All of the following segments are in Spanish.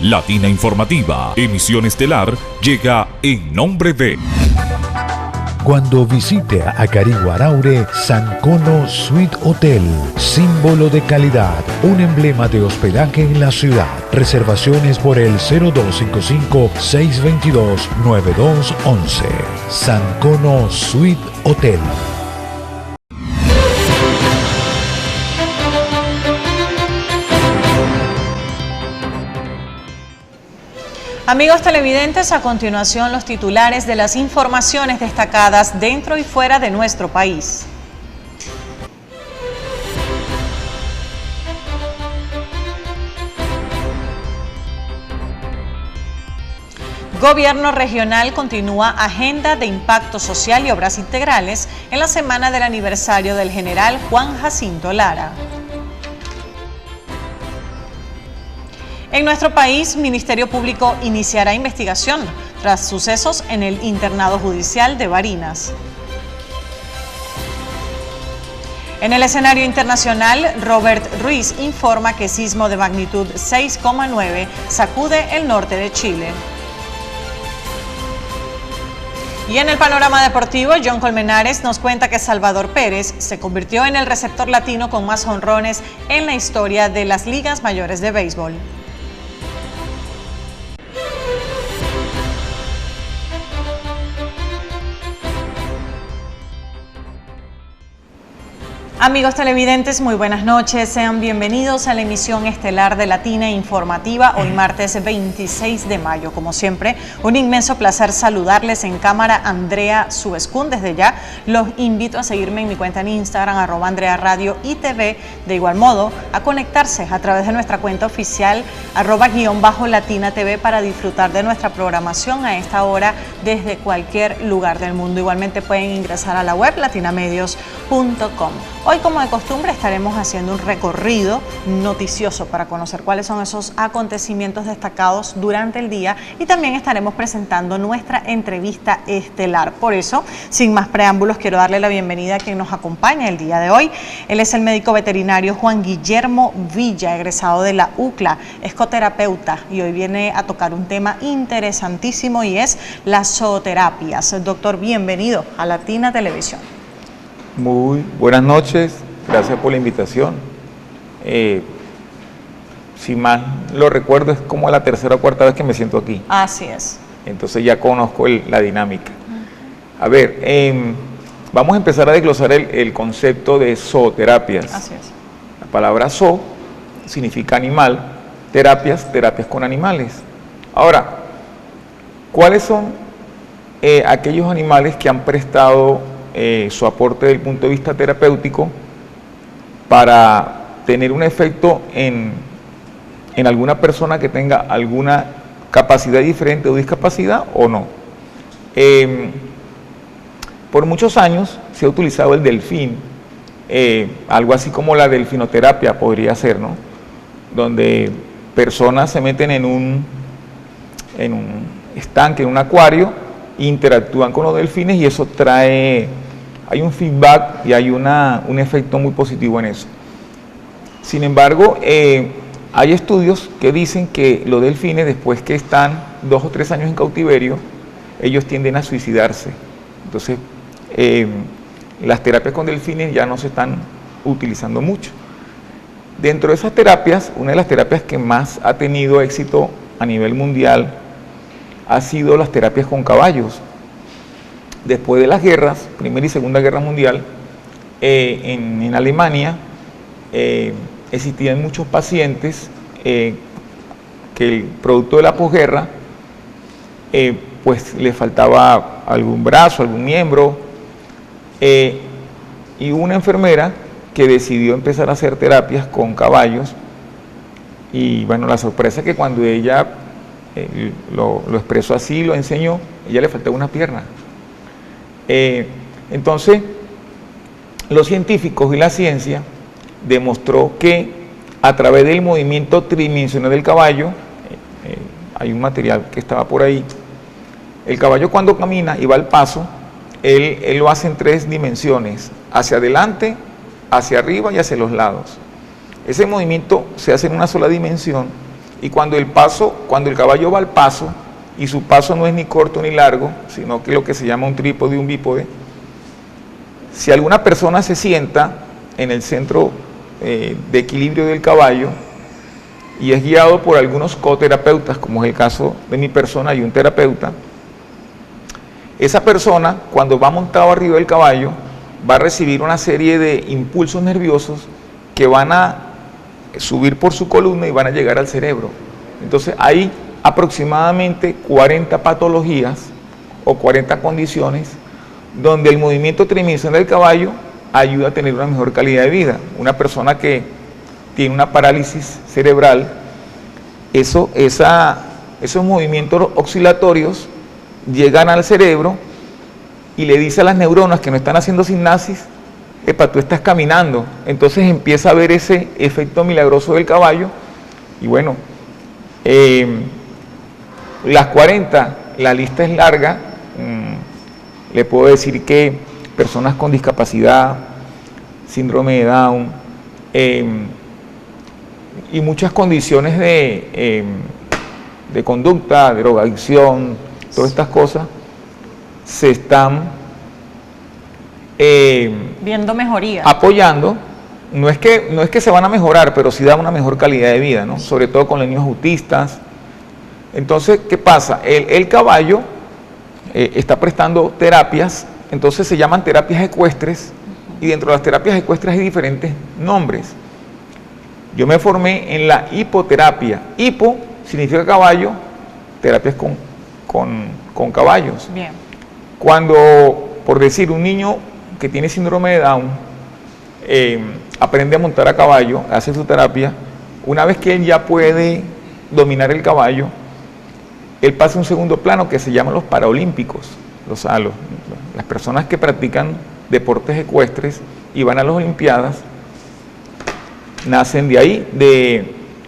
Latina Informativa, emisión estelar, llega en nombre de... Cuando visite a Cariguaraure, Sancono Suite Hotel, símbolo de calidad, un emblema de hospedaje en la ciudad. Reservaciones por el 0255-622-9211. Sancono Suite Hotel. Amigos televidentes, a continuación los titulares de las informaciones destacadas dentro y fuera de nuestro país. Gobierno regional continúa agenda de impacto social y obras integrales en la semana del aniversario del general Juan Jacinto Lara. En nuestro país, Ministerio Público iniciará investigación tras sucesos en el internado judicial de Barinas. En el escenario internacional, Robert Ruiz informa que sismo de magnitud 6,9 sacude el norte de Chile. Y en el panorama deportivo, John Colmenares nos cuenta que Salvador Pérez se convirtió en el receptor latino con más jonrones en la historia de las ligas mayores de béisbol. Amigos televidentes, muy buenas noches. Sean bienvenidos a la emisión estelar de Latina Informativa, hoy martes 26 de mayo. Como siempre, un inmenso placer saludarles en cámara, Andrea Subescún. Desde ya los invito a seguirme en mi cuenta en Instagram, @AndreaRadioITV. De igual modo, a conectarse a través de nuestra cuenta oficial, @_LatinaTV, para disfrutar de nuestra programación a esta hora desde cualquier lugar del mundo. Igualmente pueden ingresar a la web latinamedios.com. Hoy, como de costumbre, estaremos haciendo un recorrido noticioso para conocer cuáles son esos acontecimientos destacados durante el día, y también estaremos presentando nuestra entrevista estelar. Por eso, sin más preámbulos, quiero darle la bienvenida a quien nos acompaña el día de hoy. Él es el médico veterinario Juan Guillermo Villa, egresado de la UCLA, escoterapeuta, y hoy viene a tocar un tema interesantísimo y es las zooterapias. Doctor, bienvenido a Latina Televisión. Muy buenas noches, gracias por la invitación. Si mal lo recuerdo, es como la tercera o cuarta vez que me siento aquí. Así es. Entonces ya conozco la dinámica. A ver, vamos a empezar a desglosar el concepto de zooterapias. Así es. La palabra zoo significa animal, terapias con animales. Ahora, ¿cuáles son aquellos animales que han prestado su aporte desde el punto de vista terapéutico para tener un efecto en alguna persona que tenga alguna capacidad diferente o discapacidad o no? Por muchos años se ha utilizado el delfín, algo así como la delfinoterapia podría ser, ¿no? Donde personas se meten en un estanque, en un acuario, interactúan con los delfines y eso hay un feedback y hay un efecto muy positivo en eso. Sin embargo, hay estudios que dicen que los delfines, después que están 2 o 3 años en cautiverio, ellos tienden a suicidarse. Entonces, las terapias con delfines ya no se están utilizando mucho. Dentro de esas terapias, una de las terapias que más ha tenido éxito a nivel mundial ha sido las terapias con caballos. Después de las guerras, Primera y Segunda Guerra Mundial, en Alemania existían muchos pacientes que el producto de la posguerra, pues les faltaba algún brazo, algún miembro, y hubo una enfermera que decidió empezar a hacer terapias con caballos, y bueno, la sorpresa es que cuando ella lo expresó así, lo enseñó, a ella le faltaba una pierna. Entonces, los científicos y la ciencia demostró que a través del movimiento tridimensional del caballo, hay un material que estaba por ahí, el caballo cuando camina y va al paso, él lo hace en 3 dimensiones, hacia adelante, hacia arriba y hacia los lados. Ese movimiento se hace en una sola dimensión Y cuando el caballo va al paso, y su paso no es ni corto ni largo, sino que lo que se llama un trípode y un bípode, si alguna persona se sienta en el centro de equilibrio del caballo y es guiado por algunos coterapeutas, como es el caso de mi persona y un terapeuta, esa persona, cuando va montado arriba del caballo, va a recibir una serie de impulsos nerviosos que van a subir por su columna y van a llegar al cerebro. Entonces hay aproximadamente 40 patologías o 40 condiciones donde el movimiento tridimensional del caballo ayuda a tener una mejor calidad de vida. Una persona que tiene una parálisis cerebral, esos movimientos oscilatorios llegan al cerebro y le dice a las neuronas que no están haciendo sinapsis: epa, tú estás caminando. Entonces empieza a ver ese efecto milagroso del caballo. Y bueno, las 40, la lista es larga. Le puedo decir que personas con discapacidad, síndrome de Down, y muchas condiciones de conducta, de drogadicción, todas estas cosas, se están viendo mejoría, apoyando. No es que se van a mejorar, pero sí da una mejor calidad de vida, ¿no? Sobre todo con los niños autistas. Entonces, ¿qué pasa? El caballo está prestando terapias, entonces se llaman terapias ecuestres, y dentro de las terapias ecuestres hay diferentes nombres. Yo me formé en la hipoterapia. Hipo significa caballo, terapias con caballos. Bien. Cuando, por decir, un niño que tiene síndrome de Down aprende a montar a caballo, hace su terapia, una vez que él ya puede dominar el caballo, él pasa a un segundo plano que se llaman los paraolímpicos. Las personas que practican deportes ecuestres y van a las olimpiadas nacen de ahí,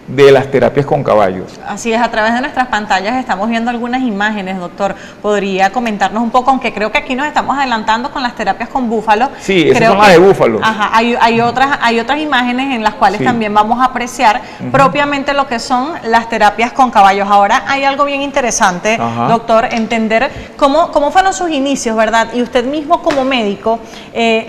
de las terapias con caballos. Así es, a través de nuestras pantallas estamos viendo algunas imágenes, doctor. ¿Podría comentarnos un poco? Aunque creo que aquí nos estamos adelantando con las terapias con búfalo. Sí, esas son las de búfalo. Ajá, hay otras imágenes en las cuales también vamos a apreciar propiamente lo que son las terapias con caballos. Ahora hay algo bien interesante, doctor, entender cómo fueron sus inicios, ¿verdad? Y usted mismo como médico,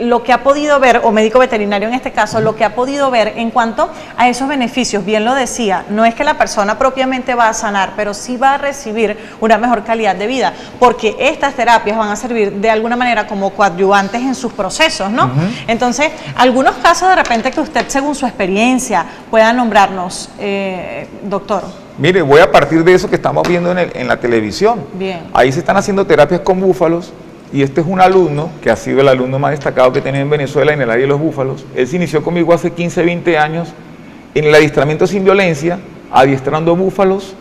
lo que ha podido ver, o médico veterinario en este caso, lo que ha podido ver en cuanto a esos beneficios. Bien lo decía, no es que la persona propiamente va a sanar, pero sí va a recibir una mejor calidad de vida, porque estas terapias van a servir de alguna manera como coadyuvantes en sus procesos, ¿no? Entonces, algunos casos de repente que usted, según su experiencia, pueda nombrarnos, doctor. Mire, voy a partir de eso que estamos viendo en la televisión. Bien. Ahí se están haciendo terapias con búfalos, y este es un alumno que ha sido el alumno más destacado que he tenido en Venezuela en el área de los búfalos. Él se inició conmigo hace 15, 20 años en el adiestramiento sin violencia, adiestrando búfalos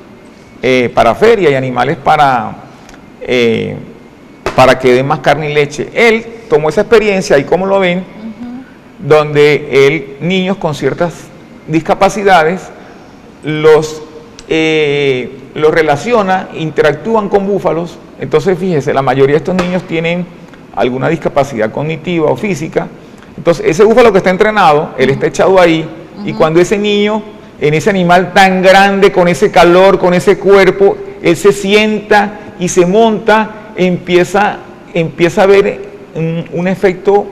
para feria y animales para que den más carne y leche. Él tomó esa experiencia, y como lo ven, donde niños con ciertas discapacidades los relaciona, interactúan con búfalos. Entonces, fíjese, la mayoría de estos niños tienen alguna discapacidad cognitiva o física. Entonces, ese búfalo que está entrenado, él está echado ahí, y cuando ese niño, en ese animal tan grande, con ese calor, con ese cuerpo, él se sienta y se monta, empieza a ver un efecto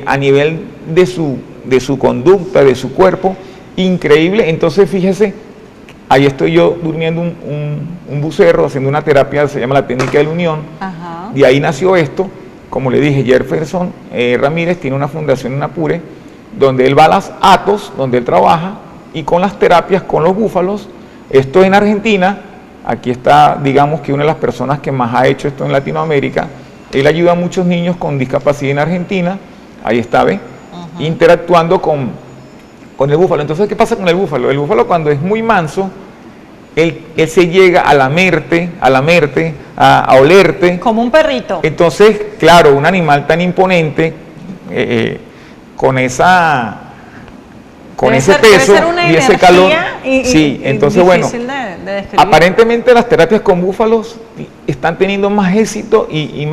a nivel de su conducta, de su cuerpo, increíble. Entonces, fíjese, ahí estoy yo durmiendo un bucerro, haciendo una terapia, se llama la técnica de la unión. De ahí nació esto. Como le dije, Jefferson Ramírez tiene una fundación en Apure, donde él va a las Atos, donde él trabaja, y con las terapias con los búfalos. Esto en Argentina. Aquí está, digamos que una de las personas que más ha hecho esto en Latinoamérica. Él ayuda a muchos niños con discapacidad en Argentina. Ahí está, ¿ve? Interactuando con el búfalo. Entonces, ¿qué pasa con el búfalo? El búfalo, cuando es muy manso, él se llega a lamerte, a olerte. Como un perrito. Entonces, claro, un animal tan imponente, con ese peso y ese calor. Sí, entonces, bueno, aparentemente las terapias con búfalos están teniendo más éxito y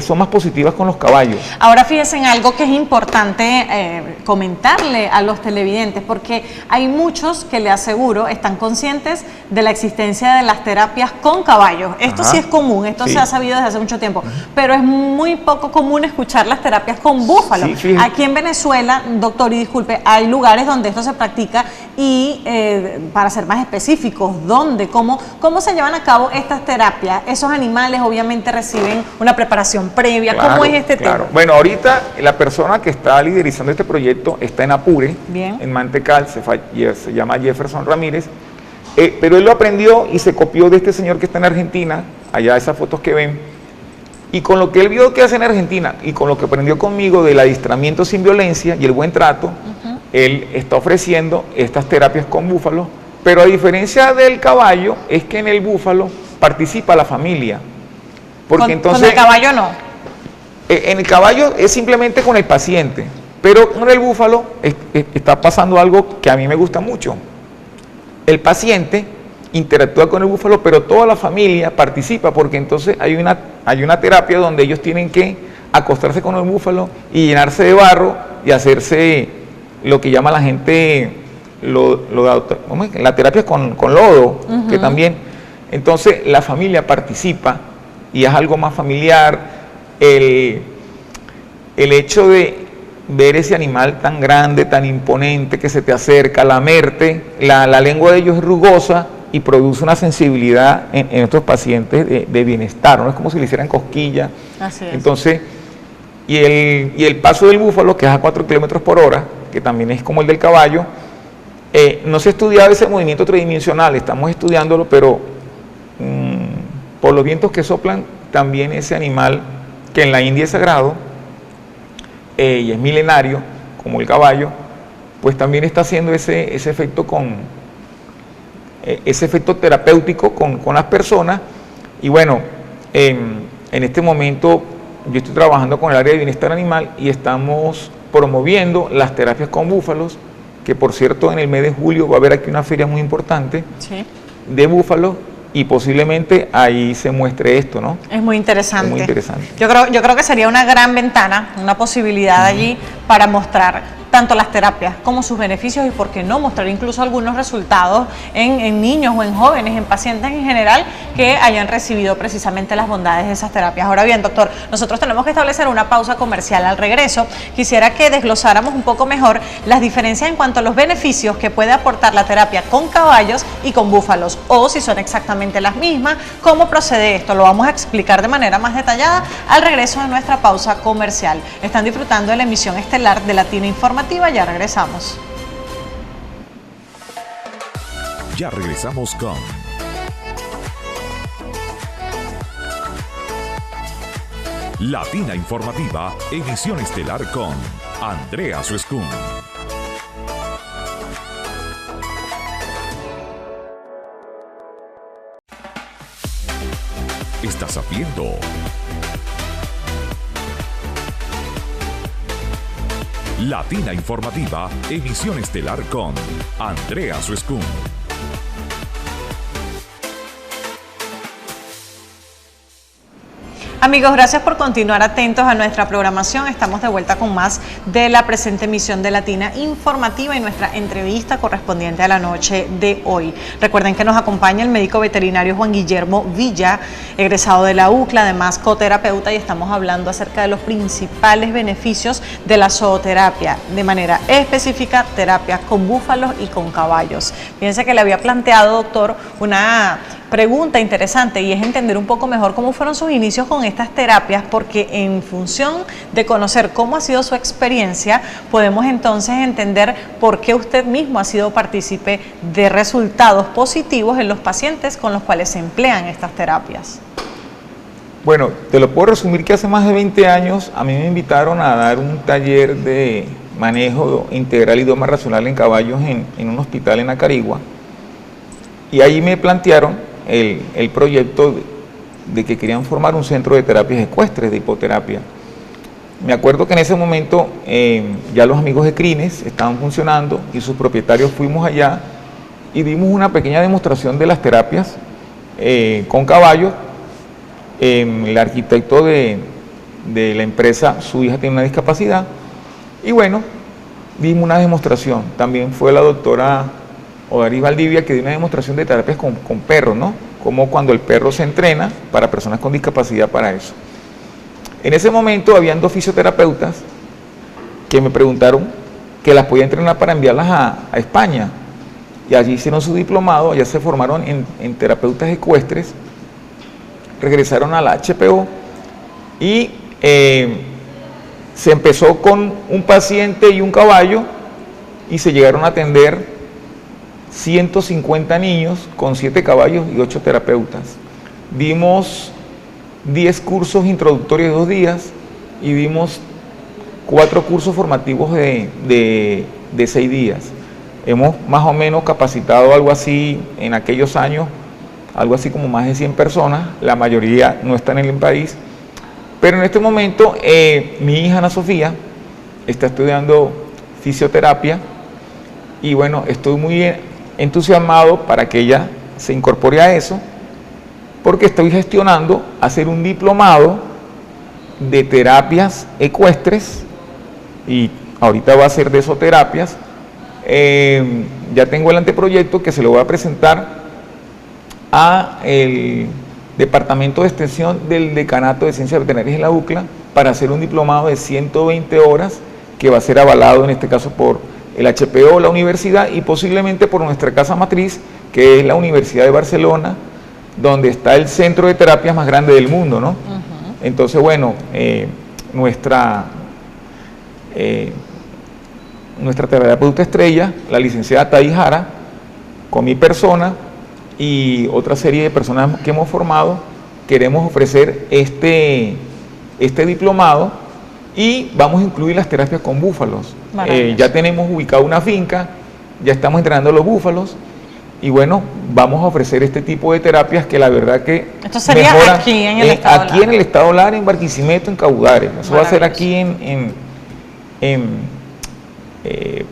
son más positivas con los caballos. Ahora fíjense en algo que es importante comentarle a los televidentes, porque hay muchos que le aseguro están conscientes de la existencia de las terapias con caballos. Esto sí es común, esto se ha sabido desde hace mucho tiempo, pero es muy poco común escuchar las terapias con búfalo. Aquí en Venezuela, doctor, y disculpe, hay lugares donde esto se practica y para ser más específicos, ¿dónde? ¿Cómo se llevan a cabo estas terapias? Esos animales obviamente reciben una preparación previa. Claro, ¿cómo es este tema? Bueno, ahorita la persona que está liderizando este proyecto está en Apure, en Mantecal, se llama Jefferson Ramírez, pero él lo aprendió y se copió de este señor que está en Argentina, allá esas fotos que ven, y con lo que él vio que hace en Argentina y con lo que aprendió conmigo del adiestramiento sin violencia y el buen trato, él está ofreciendo estas terapias con búfalos, pero a diferencia del caballo, es que en el búfalo participa la familia. Porque entonces, con el caballo no. En el caballo es simplemente con el paciente, pero con el búfalo está pasando algo que a mí me gusta mucho. El paciente interactúa con el búfalo, pero toda la familia participa, porque entonces hay una terapia donde ellos tienen que acostarse con el búfalo y llenarse de barro y hacerse lo que llama la gente la terapia con lodo, que también. Entonces la familia participa y es algo más familiar. El hecho de ver ese animal tan grande, tan imponente, que se te acerca, lamerte, la lengua de ellos es rugosa y produce una sensibilidad en estos pacientes de bienestar, ¿no? Es como si le hicieran cosquillas. Así es. Entonces, y el paso del búfalo, que es a 4 kilómetros por hora, que también es como el del caballo, no se ha estudiado ese movimiento tridimensional, estamos estudiándolo, pero por los vientos que soplan, también ese animal, que en la India es sagrado y es milenario, como el caballo, pues también está haciendo ese efecto ese efecto terapéutico con las personas. Y bueno, en este momento yo estoy trabajando con el área de bienestar animal y estamos promoviendo las terapias con búfalos, que por cierto en el mes de julio va a haber aquí una feria muy importante de búfalos, y posiblemente ahí se muestre esto, ¿no? Es muy interesante. Es muy interesante. Yo creo que sería una gran ventana, una posibilidad allí para mostrar tanto las terapias como sus beneficios, y por qué no mostrar incluso algunos resultados en niños o en jóvenes, en pacientes en general que hayan recibido precisamente las bondades de esas terapias. Ahora bien, doctor, nosotros tenemos que establecer una pausa comercial. Al regreso, quisiera que desglosáramos un poco mejor las diferencias en cuanto a los beneficios que puede aportar la terapia con caballos y con búfalos, o si son exactamente las mismas, cómo procede esto. Lo vamos a explicar de manera más detallada al regreso de nuestra pausa comercial. Están disfrutando de la emisión estelar de Latina Informativa. Ya regresamos. Ya regresamos con Latina Informativa, emisión estelar con Andrea Suescún. Estás viendo Latina Informativa, emisión estelar con Andrea Suescún. Amigos, gracias por continuar atentos a nuestra programación. Estamos de vuelta con más de la presente emisión de Latina Informativa y nuestra entrevista correspondiente a la noche de hoy. Recuerden que nos acompaña el médico veterinario Juan Guillermo Villa, egresado de la UCLA, además coterapeuta, y estamos hablando acerca de los principales beneficios de la zooterapia, de manera específica, terapias con búfalos y con caballos. Fíjense que le había planteado, doctor, una pregunta interesante, y es entender un poco mejor cómo fueron sus inicios con estas terapias, porque en función de conocer cómo ha sido su experiencia, podemos entonces entender por qué usted mismo ha sido partícipe de resultados positivos en los pacientes con los cuales se emplean estas terapias. Bueno, te lo puedo resumir que hace más de 20 años a mí me invitaron a dar un taller de manejo integral idioma racional en caballos en un hospital en Acarigua, y ahí me plantearon el proyecto de que querían formar un centro de terapias ecuestres, de hipoterapia. Me acuerdo que en ese momento ya los amigos de Crines estaban funcionando y sus propietarios fuimos allá y dimos una pequeña demostración de las terapias con caballos, el arquitecto de la empresa, su hija tiene una discapacidad, y bueno, dimos una demostración. También fue la doctora Odaris Valdivia que dio una demostración de terapias con perros, ¿no? Como cuando el perro se entrena para personas con discapacidad para eso. En ese momento habían 2 fisioterapeutas que me preguntaron que las podía entrenar para enviarlas a España, y allí hicieron su diplomado, allá se formaron en terapeutas ecuestres, regresaron a la HPO y se empezó con un paciente y un caballo y se llegaron a atender 150 niños con 7 caballos y 8 terapeutas. Dimos 10 cursos introductorios de 2 días y dimos 4 cursos formativos de 6 días. Hemos más o menos capacitado algo así en aquellos años, algo así como más de 100 personas, la mayoría no están en el país, pero en este momento mi hija Ana Sofía está estudiando fisioterapia y bueno, estoy muy entusiasmado para que ella se incorpore a eso, porque estoy gestionando hacer un diplomado de terapias ecuestres y ahorita va a ser de esoterapias. Ya tengo el anteproyecto que se lo voy a presentar a el Departamento de Extensión del Decanato de Ciencias Veterinarias en la UCLA para hacer un diplomado de 120 horas que va a ser avalado en este caso por el HPO, la universidad y posiblemente por nuestra casa matriz, que es la Universidad de Barcelona, donde está el centro de terapias más grande del mundo, ¿no? Entonces, bueno, nuestra terapeuta estrella, la licenciada Thais Jara, con mi persona y otra serie de personas que hemos formado, queremos ofrecer este diplomado y vamos a incluir las terapias con búfalos. Ya tenemos ubicado una finca, ya estamos entrenando a los búfalos y bueno, vamos a ofrecer este tipo de terapias que la verdad que esto sería mejora, aquí en el estado aquí Lara. En el estado Lara, en Barquisimeto, en Caudares. Eso va a ser aquí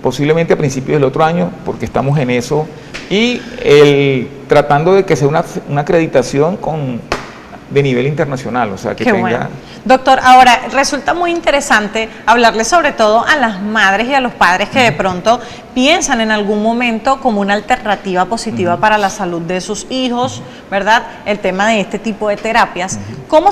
posiblemente a principios del otro año, porque estamos en eso y tratando de que sea una acreditación de nivel internacional, o sea que tenga... Bueno. Doctor, ahora resulta muy interesante hablarle sobre todo a las madres y a los padres que de pronto piensan en algún momento como una alternativa positiva para la salud de sus hijos, ¿verdad? El tema de este tipo de terapias. ¿Cómo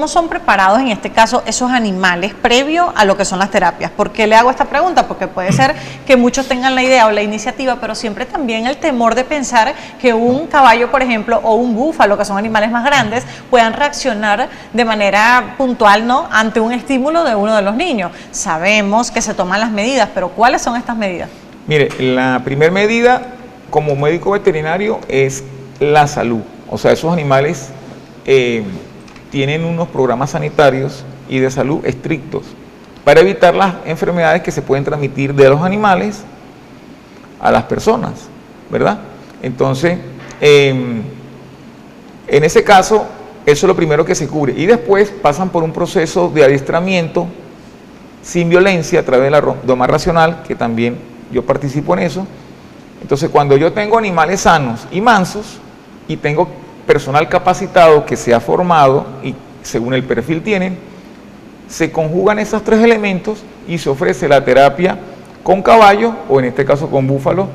son preparados en este caso esos animales previo a lo que son las terapias? ¿Por qué le hago esta pregunta? Porque puede ser que muchos tengan la idea o la iniciativa, pero siempre también el temor de pensar que un caballo, por ejemplo, o un búfalo, que son animales más grandes, puedan reaccionar de manera puntual, ¿no?, ante un estímulo de uno de los niños. Sabemos que se toman las medidas, pero ¿cuáles son estas medidas? Mire, la primera medida como médico veterinario es la salud. O sea, esos animales tienen unos programas sanitarios y de salud estrictos para evitar las enfermedades que se pueden transmitir de los animales a las personas, ¿verdad? Entonces, en ese caso, eso es lo primero que se cubre. Y después pasan por un proceso de adiestramiento sin violencia a través de la doma racional, que también yo participo en eso. Entonces, cuando yo tengo animales sanos y mansos y tengo personal capacitado que se ha formado y según el perfil tienen, se conjugan esos 3 elementos y se ofrece la terapia con caballo o en este caso con búfalo.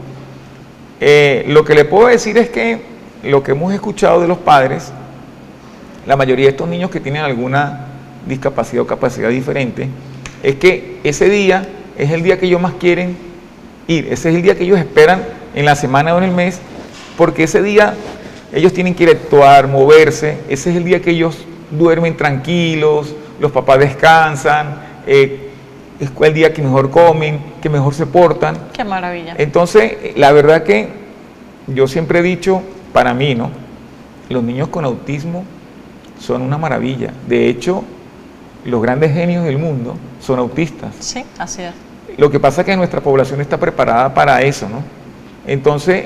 Lo que le puedo decir es que lo que hemos escuchado de los padres, la mayoría de estos niños que tienen alguna discapacidad o capacidad diferente, es que ese día es el día que ellos más quieren ir, ese es el día que ellos esperan en la semana o en el mes, porque ese día ellos tienen que ir a actuar, moverse, ese es el día que ellos duermen tranquilos, los papás descansan, es el día que mejor comen, que mejor se portan. ¡Qué maravilla! Entonces, la verdad que yo siempre he dicho, para mí, ¿no?, los niños con autismo son una maravilla. De hecho, los grandes genios del mundo son autistas. Sí, así es. Lo que pasa es que nuestra población está preparada para eso, ¿no? Entonces,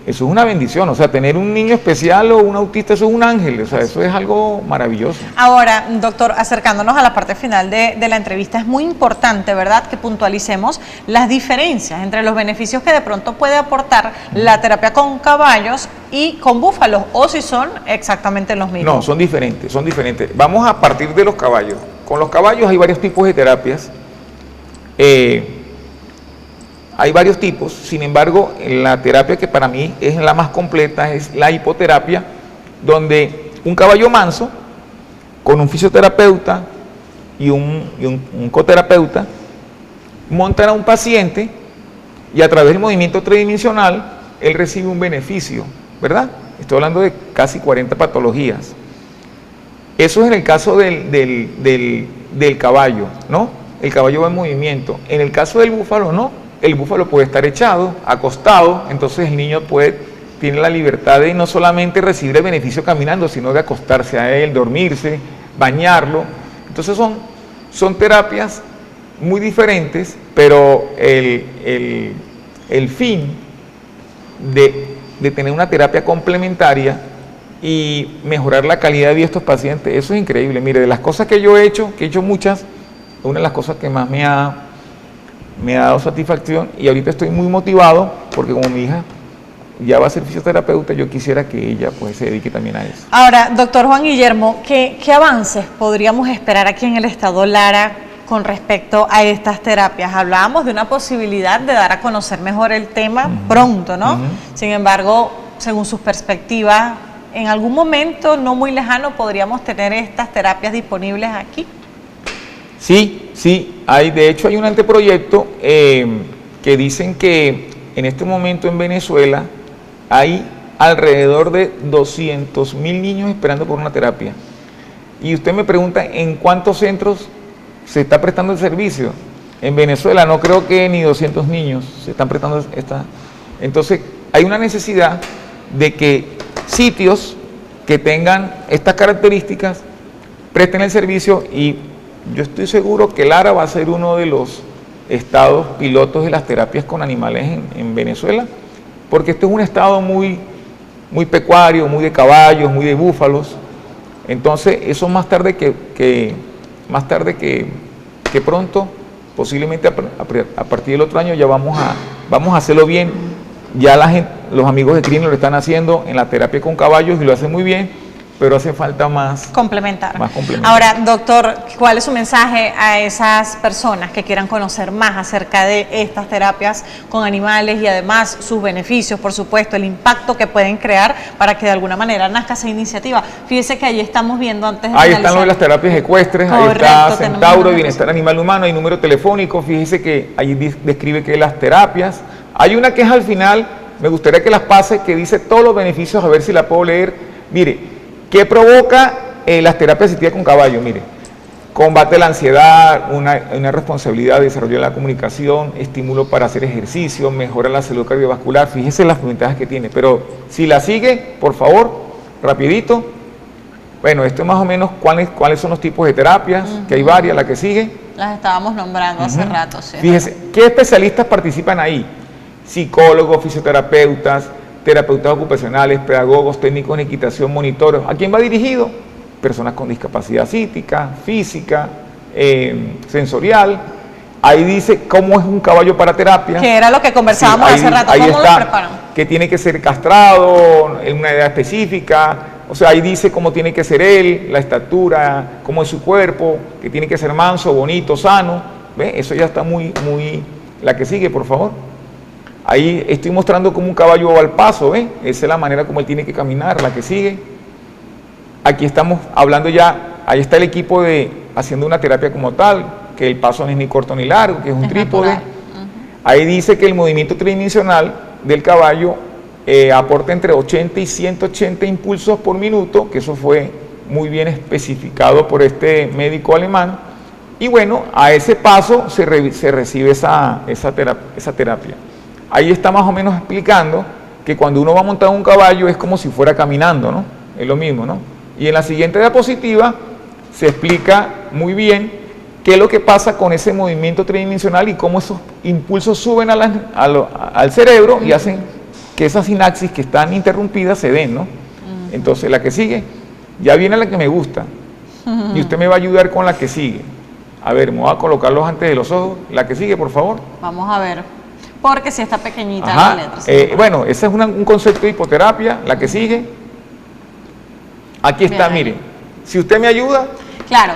eso es una bendición, o sea, tener un niño especial o un autista, eso es un ángel, o sea, eso es algo maravilloso. Ahora, doctor, acercándonos a la parte final de la entrevista, es muy importante, ¿verdad?, que puntualicemos las diferencias entre los beneficios que de pronto puede aportar la terapia con caballos y con búfalos, o si son exactamente los mismos. No, son diferentes, son diferentes. Vamos a partir de los caballos. Con los caballos hay varios tipos de terapias. Hay varios tipos, sin embargo, la terapia que para mí es la más completa es la hipoterapia, donde un caballo manso, con un fisioterapeuta y un coterapeuta, montan a un paciente y a través del movimiento tridimensional, él recibe un beneficio, ¿verdad? Estoy hablando de casi 40 patologías. Eso es en el caso del caballo, ¿no? El caballo va en movimiento. En el caso del búfalo, no. El búfalo puede estar echado, acostado, entonces el niño tiene la libertad de no solamente recibir el beneficio caminando, sino de acostarse a él, dormirse, bañarlo. Entonces son terapias muy diferentes, pero el fin de tener una terapia complementaria y mejorar la calidad de vida de estos pacientes, eso es increíble. Mire, de las cosas que yo he hecho, muchas, una de las cosas que más me ha dado satisfacción, y ahorita estoy muy motivado porque como mi hija ya va a ser fisioterapeuta, yo quisiera que ella pues se dedique también a eso. Ahora, doctor Juan Guillermo, ¿qué avances podríamos esperar aquí en el estado Lara con respecto a estas terapias? Hablábamos de una posibilidad de dar a conocer mejor el tema pronto, ¿no? Sin embargo, según sus perspectivas, ¿en algún momento no muy lejano podríamos tener estas terapias disponibles aquí? Sí, de hecho hay un anteproyecto que dicen que en este momento en Venezuela hay alrededor de 200.000 niños esperando por una terapia. Y usted me pregunta, ¿en cuántos centros se está prestando el servicio? En Venezuela no creo que ni 200 niños se están prestando esta. Entonces hay una necesidad de que sitios que tengan estas características presten el servicio, y yo estoy seguro que Lara va a ser uno de los estados pilotos de las terapias con animales en Venezuela, porque este es un estado muy pecuario, muy de caballos, muy de búfalos. Entonces eso más tarde que pronto, posiblemente a partir del otro año ya vamos a hacerlo bien. Ya los amigos de Crino lo están haciendo en la terapia con caballos y lo hacen muy bien, pero hace falta más complementar. Complementar. Ahora, doctor, ¿cuál es su mensaje a esas personas que quieran conocer más acerca de estas terapias con animales y además sus beneficios, por supuesto, el impacto que pueden crear para que de alguna manera nazca esa iniciativa? Fíjese que allí estamos viendo antes de ahí están lo de las terapias ecuestres, correcto, ahí está Centauro, Bienestar Animal Humano, hay número telefónico, fíjese que allí describe que las terapias, hay una que es al final, me gustaría que las pase, que dice todos los beneficios, a ver si la puedo leer. Mire, ¿qué provoca las terapias asistidas con caballo? Mire, combate la ansiedad, una responsabilidad, desarrollo de la comunicación, estímulo para hacer ejercicio, mejora la salud cardiovascular. Fíjese las ventajas que tiene, pero si la sigue, por favor, rapidito. Bueno, esto es más o menos cuáles son los tipos de terapias, que hay varias, la que sigue. Las estábamos nombrando hace rato, sí. Fíjese, ¿qué especialistas participan ahí? Psicólogos, fisioterapeutas, terapeutas ocupacionales, pedagogos, técnicos en equitación, monitores. ¿A quién va dirigido? Personas con discapacidad psíquica, física, sensorial. Ahí dice cómo es un caballo para terapia. Que era lo que conversábamos hace rato. Ahí ¿Cómo está, lo preparan? que tiene que ser castrado en una edad específica. O sea, ahí dice cómo tiene que ser él, la estatura, cómo es su cuerpo, que tiene que ser manso, bonito, sano. ¿Ve? Eso ya está muy... La que sigue, por favor. Ahí estoy mostrando cómo un caballo va al paso, ¿eh? Esa es la manera como él tiene que caminar, la que sigue. Aquí estamos hablando ya, ahí está el equipo haciendo una terapia como tal, que el paso no es ni corto ni largo, que es un trípode. Ahí dice que el movimiento tridimensional del caballo aporta entre 80 y 180 impulsos por minuto, que eso fue muy bien especificado por este médico alemán. Y bueno, a ese paso se recibe esa terapia. Ahí está más o menos explicando que cuando uno va montado en un caballo es como si fuera caminando, ¿no? Es lo mismo, ¿no? Y en la siguiente diapositiva se explica muy bien qué es lo que pasa con ese movimiento tridimensional y cómo esos impulsos suben al cerebro y hacen que esas sinapsis que están interrumpidas se den, ¿no? Entonces la que sigue, ya viene la que me gusta, y usted me va a ayudar con la que sigue. A ver, me voy a colocarlos antes de los ojos. La que sigue, por favor. Vamos a ver, porque si está pequeñita Ajá. la letra. Sí. Bueno, ese es un concepto de hipoterapia. La que sigue, aquí está, Bien. mire. Si usted me ayuda, Claro,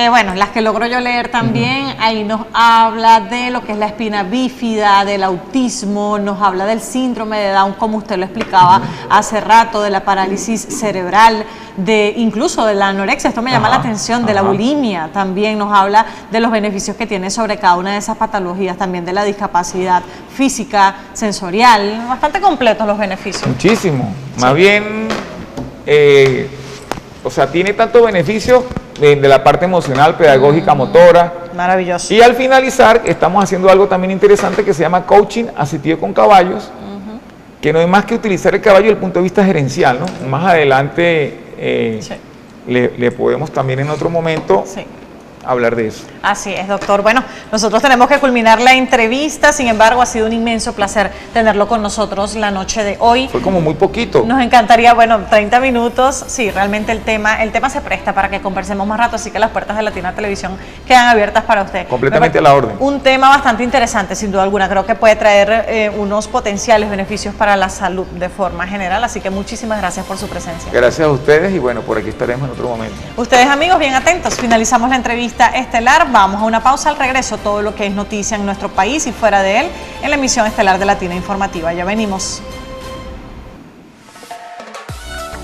bueno, las que logro yo leer también, ahí nos habla de lo que es la espina bífida, del autismo, nos habla del síndrome de Down, como usted lo explicaba hace rato, de la parálisis cerebral, de incluso de la anorexia, esto me llama la atención, de la bulimia, también nos habla de los beneficios que tiene sobre cada una de esas patologías, también de la discapacidad física, sensorial, bastante completos los beneficios. muchísimo. Más bien, o sea, tiene tantos beneficios de la parte emocional, pedagógica, motora. Maravilloso. Y al finalizar, estamos haciendo algo también interesante que se llama coaching asistido con caballos, que no es más que utilizar el caballo desde el punto de vista gerencial, ¿no? Más adelante Sí. le podemos también en otro momento Sí. hablar de eso. Así es, doctor. Bueno, nosotros tenemos que culminar la entrevista, sin embargo, ha sido un inmenso placer tenerlo con nosotros la noche de hoy. Fue como muy poquito. Nos encantaría, bueno, 30 minutos, sí, realmente el tema se presta para que conversemos más rato, así que las puertas de Latina Televisión quedan abiertas para usted. Completamente a la orden. Un tema bastante interesante, sin duda alguna, creo que puede traer unos potenciales beneficios para la salud de forma general, así que muchísimas gracias por su presencia. Gracias a ustedes y bueno, por aquí estaremos en otro momento. Ustedes, amigos, bien atentos, finalizamos la entrevista estelar, vamos a una pausa, al regreso todo lo que es noticia en nuestro país y fuera de él en la emisión estelar de Latina Informativa. Ya venimos.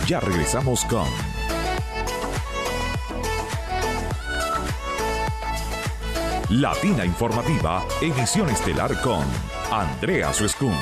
Ya regresamos con Latina Informativa, emisión estelar con Andrea Suescún.